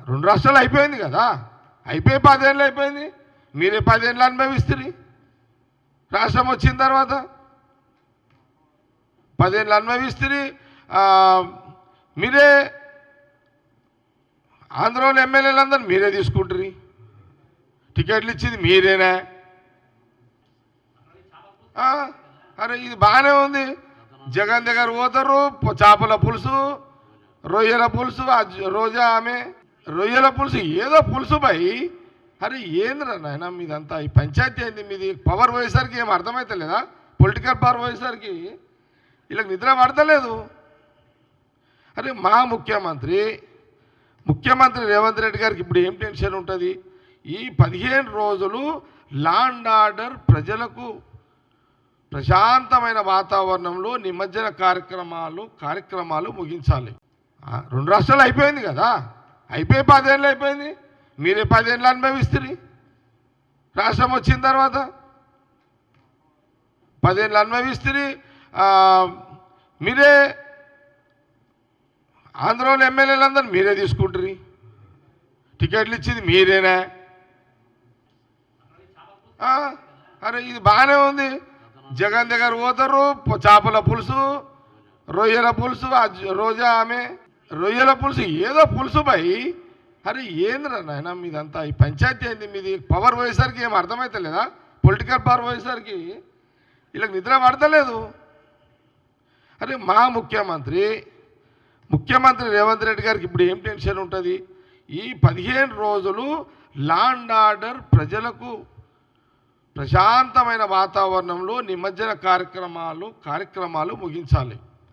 రెండు రాష్ట్రాలు అయిపోయింది కదా, అయిపోయి 10 ఏళ్ళు అయిపోయింది. మీరే 10 ఏళ్ళు అనుభవిస్తుంది. రాష్ట్రం వచ్చిన తర్వాత 10 ఏళ్ళు అనుభవిస్తుంది. మీరే ఆంధ్రలో ఎమ్మెల్యేలందరూ మీరే తీసుకుంటారు. టికెట్లు ఇచ్చింది మీరేనా? అరే ఇది బాగానే ఉంది. జగన్ దగ్గర పోతారు, చేపల పులుసు, రొయ్యల పులుసు, రోజా ఆమె రొయ్యల పులుసు, ఏదో పులుసు భయ్. అరే ఏంద్రా నాయన మీదంతా, ఈ పంచాయతీ ఏంది మీది? పవర్ పోయేసరికి ఏం అర్థమవుతలేదా? పొలిటికల్ పవర్ పోయేసరికి వీళ్ళకి నిద్ర పడతలేదు. అరే మా ముఖ్యమంత్రి రేవంత్ రెడ్డి గారికి ఇప్పుడు ఏం టెన్షన్ ఉంటుంది? ఈ 15 రోజులు లా అండ్ ఆర్డర్ ప్రజలకు ప్రశాంతమైన వాతావరణంలో నిమజ్జన కార్యక్రమాలు ముగించాలి. రెండు రాష్ట్రాలు అయిపోయింది కదా, అయిపోయి 10 ఏళ్ళు అయిపోయింది. మీరే 10 ఏళ్ళు అనుభవిస్తుంది. రాష్ట్రం వచ్చిన తర్వాత 10 ఏళ్ళు అనుభవిస్తుంది. మీరే ఆంధ్రలో ఎమ్మెల్యేలందరూ మీరే తీసుకుంటారు. టికెట్లు ఇచ్చింది మీరేనా? అరే ఇది బాగానే ఉంది. జగన్ దగ్గర పోతారు, చేపల పులుసు, రొయ్యల పులుసు, రోజా ఆమె రొయ్యల పులుసు, ఏదో పులుసు భయ్. అరే ఏంద్రా నాయన మీదంతా, ఈ పంచాయతీ ఏంది మీది? పవర్ పోయేసరికి ఏం అర్థమవుతలేదా? పొలిటికల్ పవర్ పోయేసరికి వీళ్ళకి నిద్ర పడతలేదు. అరే మా ముఖ్యమంత్రి రేవంత్ రెడ్డి గారికి ఇప్పుడు ఏం టెన్షన్ ఉంటుంది? ఈ 15 రోజులు లా అండ్ ఆర్డర్ ప్రజలకు ప్రశాంతమైన వాతావరణంలో నిమజ్జన కార్యక్రమాలు ముగించాలి.